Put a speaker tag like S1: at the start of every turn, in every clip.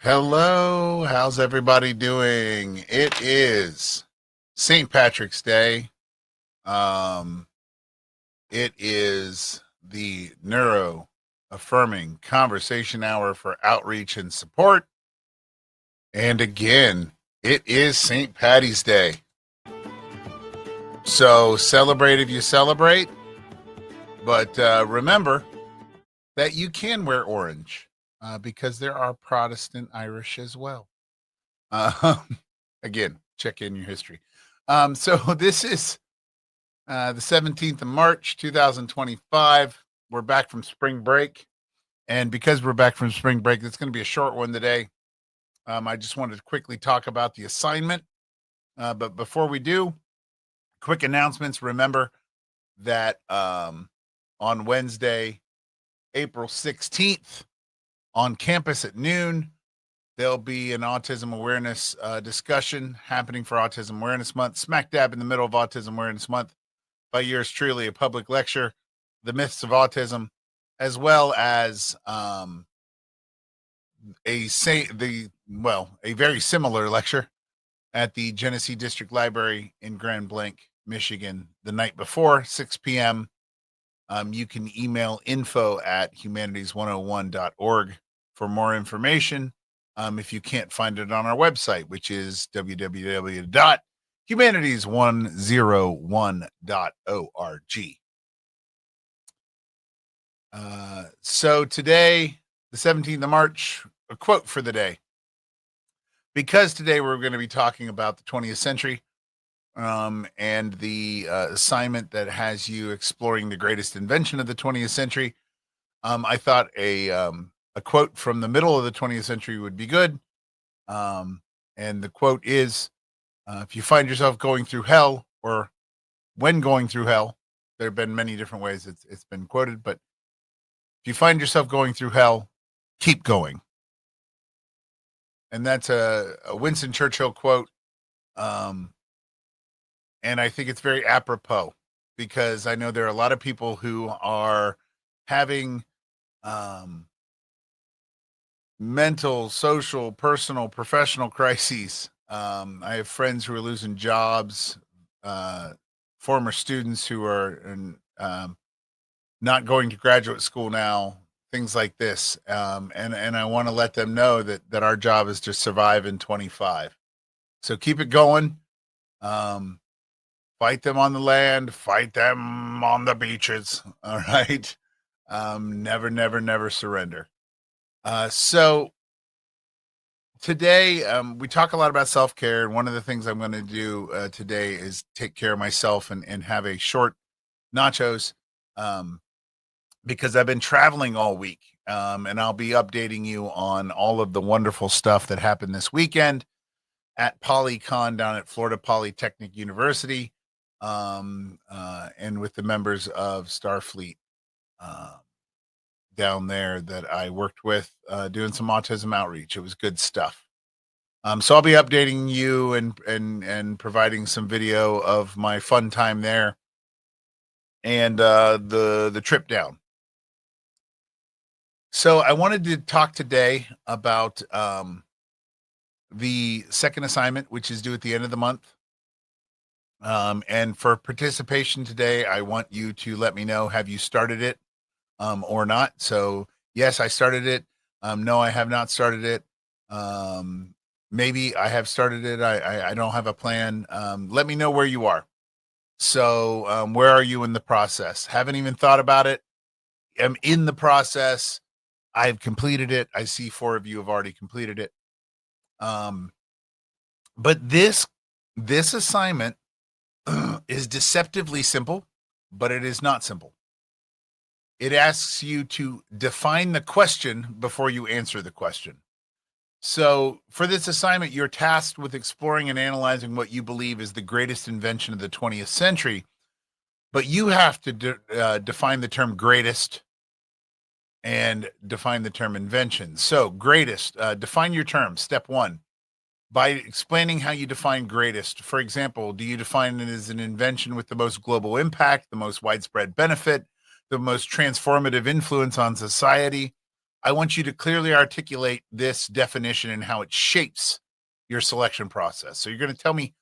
S1: Hello, how's everybody doing? It is St. Patrick's Day. Um, it is the Neuro Affirming Conversation Hour for Outreach and Support. And again, it is St. Patty's Day. So celebrate if you celebrate, but remember that you can wear orange because there are Protestant Irish as well. Again, check in your history. So this is the 17th of March, 2025. We're back from spring break. And because we're back from spring break, it's going to be a short one today. I just wanted to quickly talk about the assignment. But before we do, quick announcements. Remember that on Wednesday, April 16th, on campus at noon, there'll be an autism awareness discussion happening for Autism Awareness Month, smack dab in the middle of Autism Awareness Month, by yours truly, a public lecture, The Myths of Autism, as well as a very similar lecture at the Genesee District Library in Grand Blanc, Michigan, the night before, 6 p.m. You can email info@humanities101.org for more information. If you can't find it on our website, which is www.humanities101.org. So today, the 17th of March, a quote for the day. Because today we're going to be talking about the 20th century and the assignment that has you exploring the greatest invention of the 20th century, I thought a quote from the middle of the 20th century would be good. And the quote is, if you find yourself going through hell, or when going through hell, there have been many different ways it's been quoted, but if you find yourself going through hell, keep going. And that's a Winston Churchill quote. And I think it's very apropos because I know there are a lot of people who are having mental, social, personal, professional crises. I have friends who are losing jobs, former students who are not going to graduate school now, things like this. And I want to let them know that our job is to survive in 25. So keep it going. Fight them on the land, fight them on the beaches. All right. Never, never, never surrender. So today we talk a lot about self-care, and one of the things I'm going to do today is take care of myself and have a short nachos because I've been traveling all week, and I'll be updating you on all of the wonderful stuff that happened this weekend at PolyCon down at Florida Polytechnic University, and with the members of Starfleet down there that I worked with doing some autism outreach. It was good stuff. So I'll be updating you and providing some video of my fun time there and the trip down. So I wanted to talk today about the second assignment, which is due at the end of the month. And for participation today, I want you to let me know, have you started it or not? So yes, I started it. No, I have not started it. Maybe I have started it. I don't have a plan. Let me know where you are. So where are you in the process? Haven't even thought about it. I'm in the process. I've completed it. I see 4 of you have already completed it. But this assignment is deceptively simple, but it is not simple. It asks you to define the question before you answer the question. So for this assignment, you're tasked with exploring and analyzing what you believe is the greatest invention of the 20th century, but you have to define the term greatest and define the term invention. So greatest, define your term, step 1. By explaining how you define greatest. For example, do you define it as an invention with the most global impact, the most widespread benefit, the most transformative influence on society? I want you to clearly articulate this definition and how it shapes your selection process. So you're going to tell me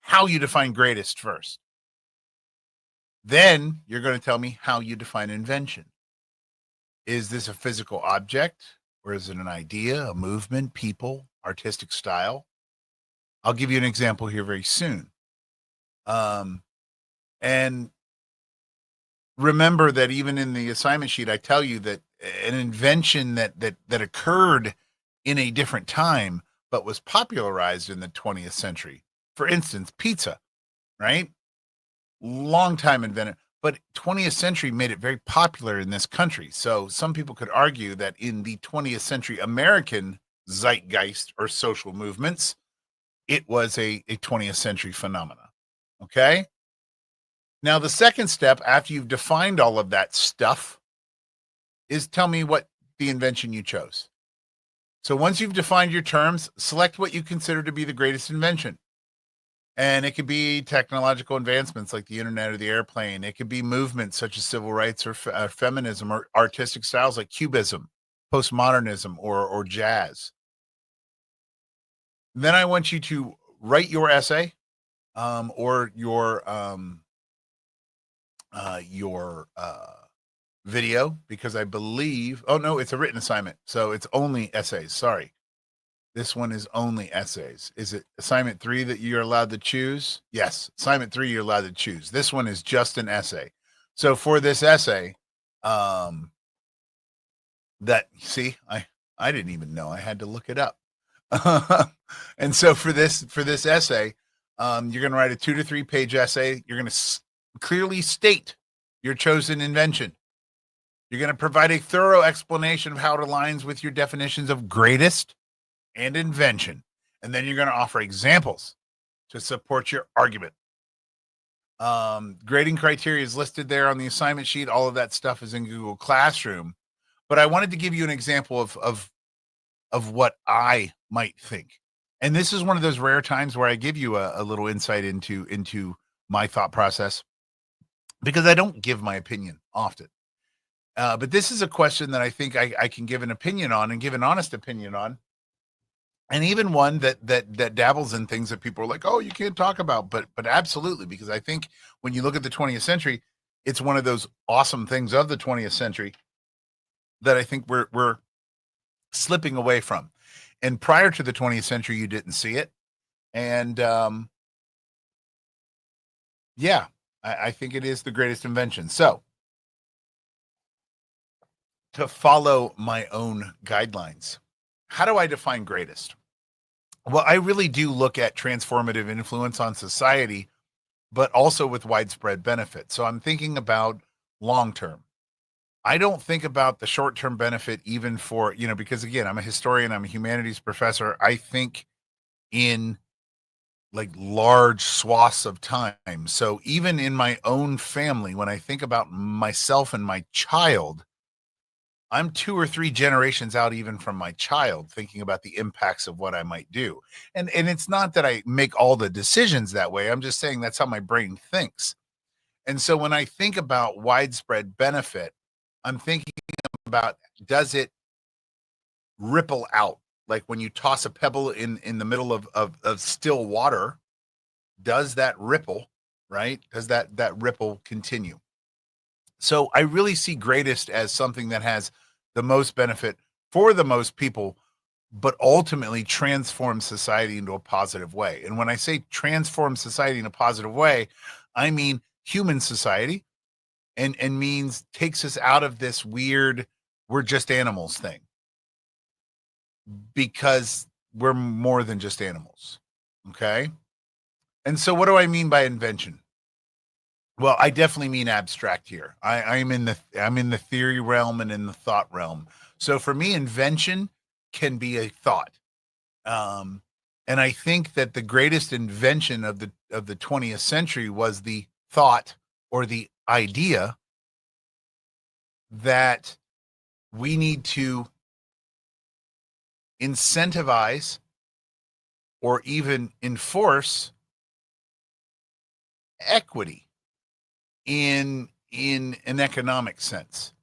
S1: how you define greatest first. Then you're going to tell me how you define invention. Is this a physical object, or is it an idea, a movement, people, artistic style? I'll give you an example here very soon. And remember that even in the assignment sheet, I tell you that an invention that occurred in a different time, but was popularized in the 20th century. For instance, pizza, right? Long time invented, but 20th century made it very popular in this country. So some people could argue that in the 20th century American zeitgeist or social movements, it was a 20th century phenomena. Okay. Now, the second step after you've defined all of that stuff is tell me what the invention you chose. So once you've defined your terms, select what you consider to be the greatest invention. And it could be technological advancements like the internet or the airplane. It could be movements such as civil rights or feminism, or artistic styles like cubism, postmodernism, or jazz. Then I want you to write your essay or your video, because I believe, oh no, it's a written assignment. So it's only essays. Sorry. This one is only essays. Is it assignment 3 that you're allowed to choose? Yes. Assignment 3, you're allowed to choose. This one is just an essay. So for this essay, I didn't even know. I had to look it up. And so for this essay, you're going to write a 2 to 3 page essay. You're going to clearly state your chosen invention. You're going to provide a thorough explanation of how it aligns with your definitions of greatest and invention. And then you're going to offer examples to support your argument. Grading criteria is listed there on the assignment sheet. All of that stuff is in Google Classroom. But I wanted to give you an example of what I might think. And this is one of those rare times where I give you a little insight into my thought process, because I don't give my opinion often. But this is a question that I think I can give an opinion on, and give an honest opinion on. And even one that dabbles in things that people are like, oh, you can't talk about, but absolutely, because I think when you look at the 20th century, it's one of those awesome things of the 20th century that I think we're slipping away from. And prior to the 20th century, you didn't see it. And I think it is the greatest invention. So to follow my own guidelines, how do I define greatest? Well, I really do look at transformative influence on society, but also with widespread benefit. So I'm thinking about long-term. I don't think about the short-term benefit, even for, because again, I'm a historian, I'm a humanities professor. I think in like large swaths of time. So even in my own family, when I think about myself and my child, I'm 2 or 3 generations out even from my child, thinking about the impacts of what I might do. And it's not that I make all the decisions that way. I'm just saying that's how my brain thinks. And so when I think about widespread benefit, I'm thinking about, does it ripple out? Like when you toss a pebble in the middle of still water, does that ripple, right? Does that ripple continue? So I really see greatest as something that has the most benefit for the most people, but ultimately transform society into a positive way. And when I say transform society in a positive way, I mean human society, and means takes us out of this weird, we're just animals thing, because we're more than just animals. Okay. And so what do I mean by invention? Well, I definitely mean abstract here. I'm in the theory realm and in the thought realm. So for me, invention can be a thought. And I think that the greatest invention of the 20th century was the thought, or the idea, that we need to incentivize or even enforce equity in an economic sense,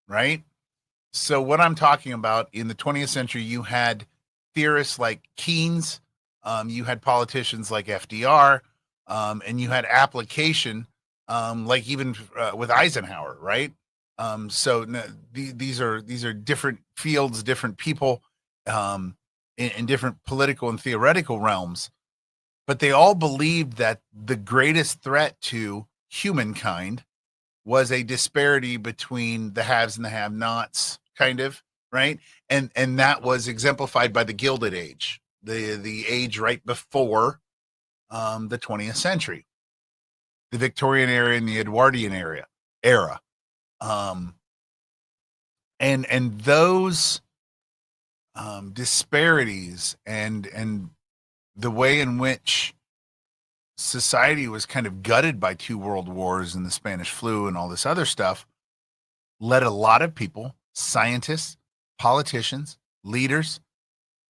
S1: right? So what I'm talking about, in the 20th century, you had theorists like Keynes, you had politicians like FDR, and you had application, like even with Eisenhower, right? These are different fields, different people, in different political and theoretical realms, but they all believed that the greatest threat to humankind was a disparity between the haves and the have-nots, kind of, right? And that was exemplified by the Gilded Age, the age right before the 20th century, the Victorian era and the Edwardian era. Um, and those disparities and the way in which society was kind of gutted by two world wars and the Spanish flu and all this other stuff led a lot of people, scientists, politicians, leaders,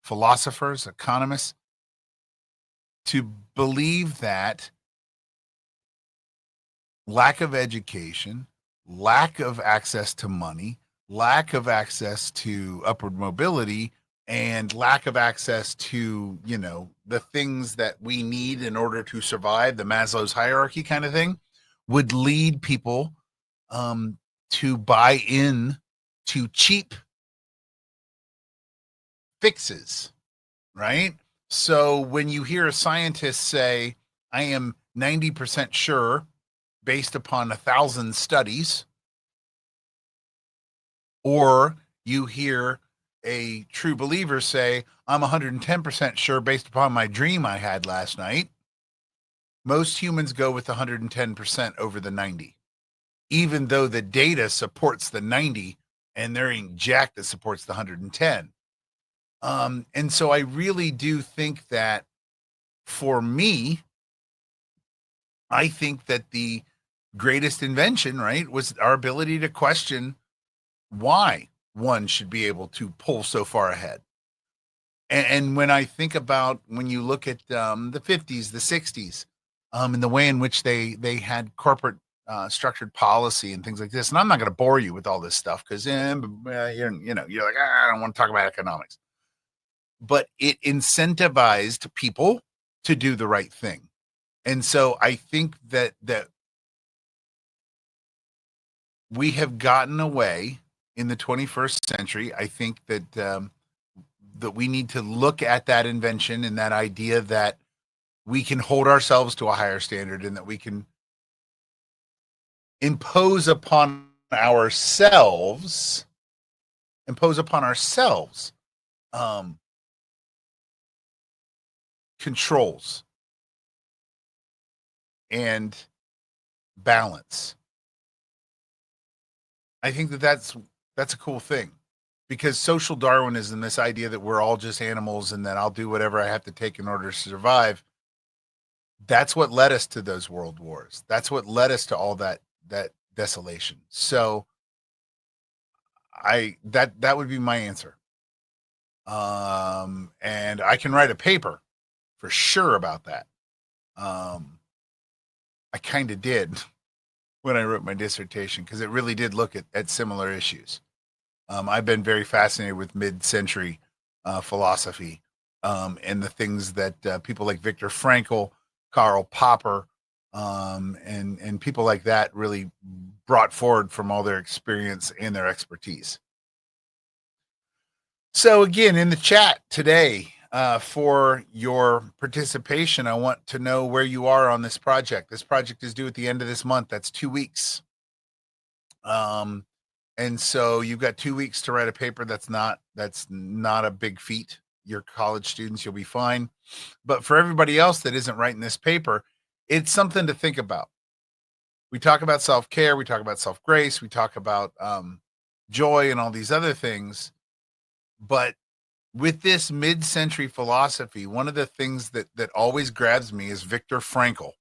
S1: philosophers, economists, to believe that lack of education, lack of access to money, lack of access to upward mobility, and lack of access to, the things that we need in order to survive, the Maslow's hierarchy kind of thing, would lead people to buy in to cheap fixes, right? So when you hear a scientist say, I am 90% sure based upon 1,000 studies, or you hear a true believer say, I'm 110% sure based upon my dream I had last night, most humans go with 110% over the 90, even though the data supports the 90 and there ain't jack that supports the 110. And so I really do think that, for me, I think that the greatest invention, right, was our ability to question why one should be able to pull so far ahead. And when I think about, when you look at the 50s, the 60s, and the way in which they had corporate structured policy and things like this, and I'm not going to bore you with all this stuff because you're like, I don't want to talk about economics, but it incentivized people to do the right thing. And so I think that we have gotten away in the 21st century. I think that that we need to look at that invention and that idea that we can hold ourselves to a higher standard and that we can impose upon ourselves controls and balance. I think that that's a cool thing, because social Darwinism, this idea that we're all just animals and that I'll do whatever I have to take in order to survive, that's what led us to those world wars. That's what led us to all that desolation. So that would be my answer. And I can write a paper for sure about that. I kind of did when I wrote my dissertation, because it really did look at similar issues. I've been very fascinated with mid-century philosophy, and the things that people like Viktor Frankl, Karl Popper, and people like that really brought forward from all their experience and their expertise. So again, in the chat today, for your participation, I want to know where you are on this project. This project is due at the end of this month. That's 2 weeks. And so you've got 2 weeks to write a paper. That's not a big feat. You're college students, you'll be fine. But for everybody else that isn't writing this paper, it's something to think about. We talk about self-care, we talk about self-grace, we talk about joy and all these other things. But with this mid-century philosophy, one of the things that always grabs me is Viktor Frankl.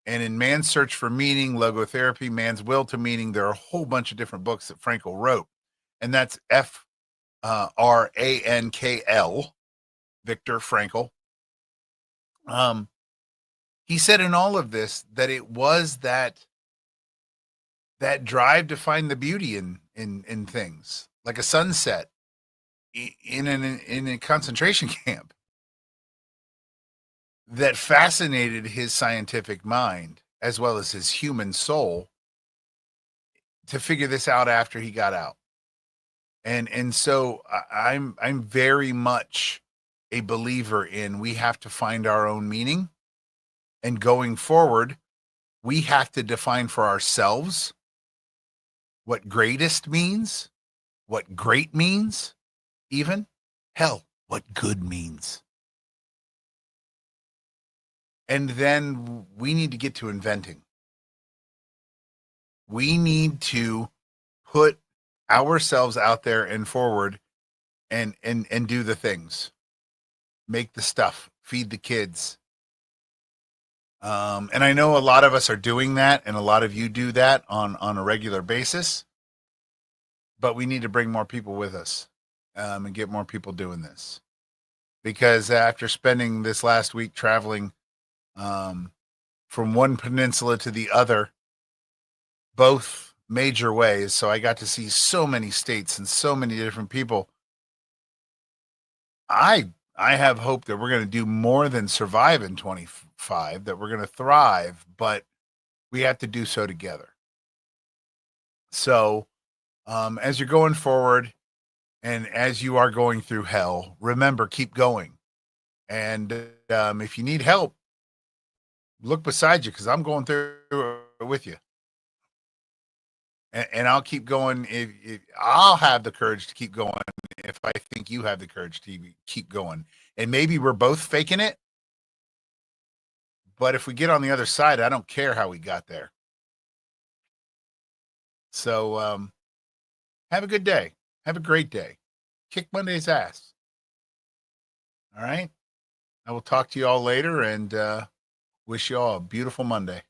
S1: And in Man's Search for Meaning, Logotherapy, Man's Will to Meaning, there are a whole bunch of different books that Frankl wrote. And that's Frankl, Viktor Frankl. He said in all of this that it was that drive to find the beauty in things. like a sunset in a concentration camp that fascinated his scientific mind as well as his human soul to figure this out after he got out. And so I'm very much a believer in we have to find our own meaning, and going forward we have to define for ourselves what greatest means, what great means, even hell, what good means. And then we need to get to inventing. We need to put ourselves out there and forward and do the things. Make the stuff, feed the kids. And I know a lot of us are doing that, and a lot of you do that on a regular basis. But we need to bring more people with us, and get more people doing this. Because after spending this last week traveling from one peninsula to the other, both major ways, so I got to see so many states and so many different people. I have hope that we're going to do more than survive in 25, that we're going to thrive, but we have to do so together. So as you're going forward and as you are going through hell, remember, keep going. And if you need help, look beside you, because I'm going through it with you. And I'll keep going. If I'll have the courage to keep going if I think you have the courage to keep going. And maybe we're both faking it, but if we get on the other side, I don't care how we got there. So have a good day. Have a great day. Kick Monday's ass. All right. I will talk to you all later, and wish you all a beautiful Monday.